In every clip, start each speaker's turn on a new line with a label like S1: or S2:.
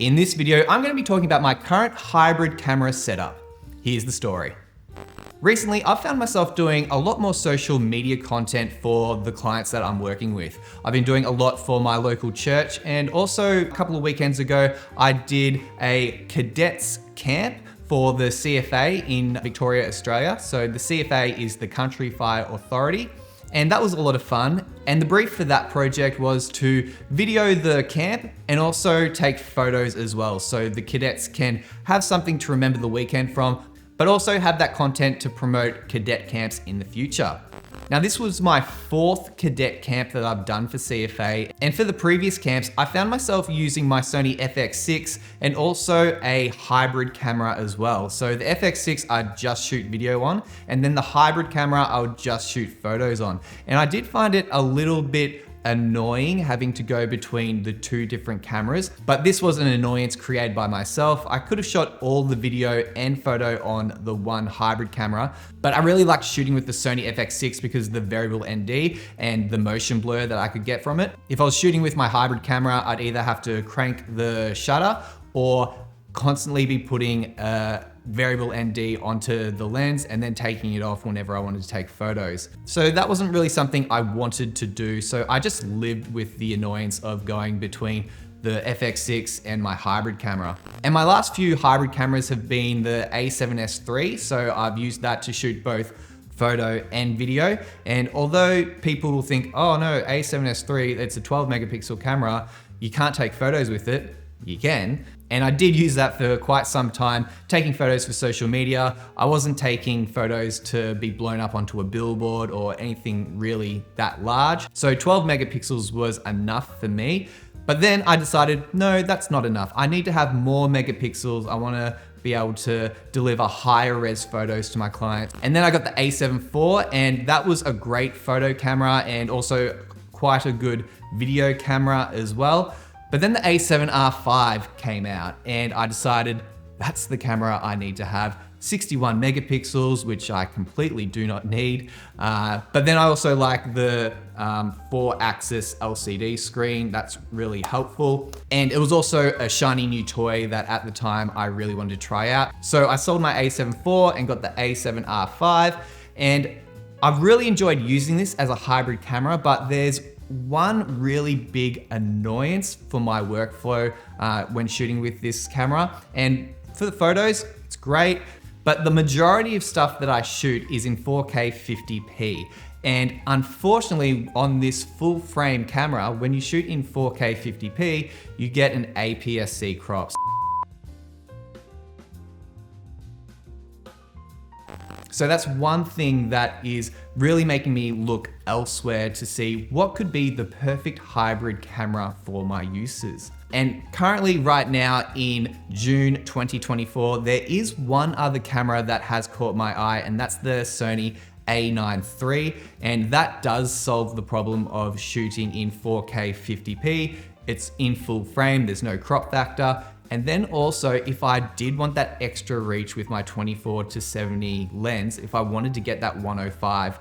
S1: In this video, I'm going to be talking about my current hybrid camera setup. Here's the story. Recently, I've found myself doing a lot more social media content for the clients that I'm working with. I've been doing a lot for my local church, and also a couple of weekends ago, I did a cadets camp for the CFA in Victoria, Australia. So the CFA is the Country Fire Authority. And that was a lot of fun. And the brief for that project was to video the camp and also take photos as well. So the cadets can have something to remember the weekend from, but also have that content to promote cadet camps in the future. Now, this was my 4th cadet camp that I've done for CFA. And for the previous camps, I found myself using my Sony FX6 and also a hybrid camera as well. So the FX6 I'd just shoot video on, and then the hybrid camera I would just shoot photos on. And I did find it a little bit annoying having to go between the 2 different cameras, but this was an annoyance created by myself. I could have shot all the video and photo on the one hybrid camera, but I really liked shooting with the Sony FX6 because of the variable ND and the motion blur that I could get from it. If I was shooting with my hybrid camera, I'd either have to crank the shutter or constantly be putting a variable ND onto the lens and then taking it off whenever I wanted to take photos. So that wasn't really something I wanted to do. So I just lived with the annoyance of going between the FX6 and my hybrid camera. And my last few hybrid cameras have been the A7RV. So I've used that to shoot both photo and video. And although people will think, oh no, A7RV, it's a 12 megapixel camera, you can't take photos with it. You can. And I did use that for quite some time, taking photos for social media. I wasn't taking photos to be blown up onto a billboard or anything really that large. So 12 megapixels was enough for me. But then I decided, no, that's not enough. I need to have more megapixels. I want to be able to deliver higher res photos to my clients. And then I got the A7 IV, and that was a great photo camera and also quite a good video camera as well. But then the A7RV came out and I decided that's the camera I need to have. 61 megapixels, which I completely do not need. But then I also like the 4-axis LCD screen. That's really helpful. And it was also a shiny new toy that at the time I really wanted to try out. So I sold my A7 IV and got the A7R5. And I've really enjoyed using this as a hybrid camera, but there's one really big annoyance for my workflow when shooting with this camera. And for the photos, it's great, but the majority of stuff that I shoot is in 4K 50p. And unfortunately, on this full frame camera, when you shoot in 4K 50p, you get an APS-C crop. So that's one thing that is really making me look elsewhere to see what could be the perfect hybrid camera for my uses. And currently right now in June 2024, there is one other camera that has caught my eye, and that's the Sony A7 III. And that does solve the problem of shooting in 4K 50p. It's in full frame, there's no crop factor. And then also, if I did want that extra reach with my 24-70 lens, if I wanted to get that 105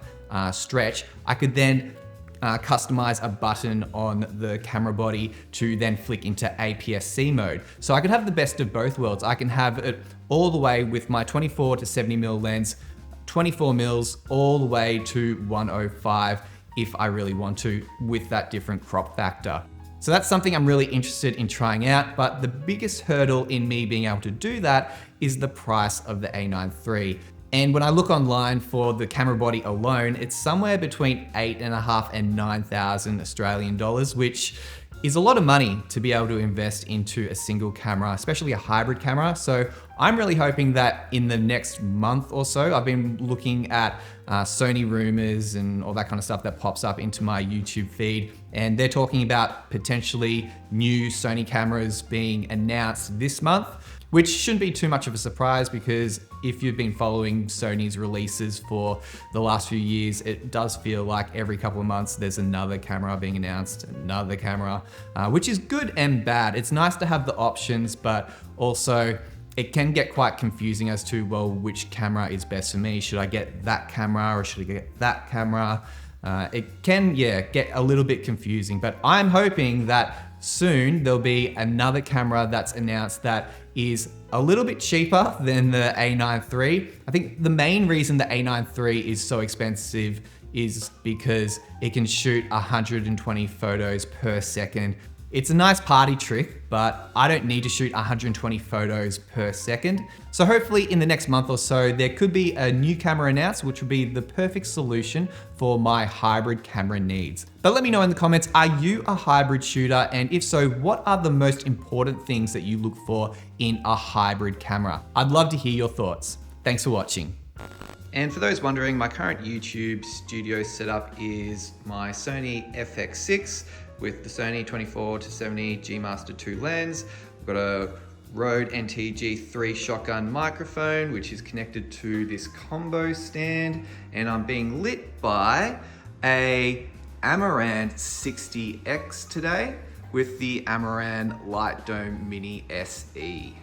S1: stretch, I could then customize a button on the camera body to then flick into APS-C mode. So I could have the best of both worlds. I can have it all the way with my 24-70mm lens, 24mm all the way to 105 if I really want to, with that different crop factor. So that's something I'm really interested in trying out, but the biggest hurdle in me being able to do that is the price of the A7 III. And when I look online for the camera body alone, it's somewhere between 8,500 and 9,000 Australian dollars, which is a lot of money to be able to invest into a single camera, especially a hybrid camera. So I'm really hoping that in the next month or so, I've been looking at Sony rumors and all that kind of stuff that pops up into my YouTube feed. And they're talking about potentially new Sony cameras being announced this month, which shouldn't be too much of a surprise because if you've been following Sony's releases for the last few years, it does feel like every couple of months there's another camera being announced, another camera, which is good and bad. It's nice to have the options, but also it can get quite confusing as to, well, which camera is best for me? Should I get that camera or should I get that camera? It can, get a little bit confusing, but I'm hoping that Soon, there'll be another camera that's announced that is a little bit cheaper than the A9 III. I think the main reason the A9 III is so expensive is because it can shoot 120 photos per second. It's a nice party trick, but I don't need to shoot 120 photos per second. So hopefully in the next month or so, there could be a new camera announced, which would be the perfect solution for my hybrid camera needs. But let me know in the comments, are you a hybrid shooter? And if so, what are the most important things that you look for in a hybrid camera? I'd love to hear your thoughts. Thanks for watching. And for those wondering, my current YouTube studio setup is my Sony FX6 with the Sony 24-70 G Master 2 lens. I've got a Rode NT-G3 shotgun microphone, which is connected to this combo stand, and I'm being lit by a Amaran 60X today with the Amaran Light Dome Mini SE.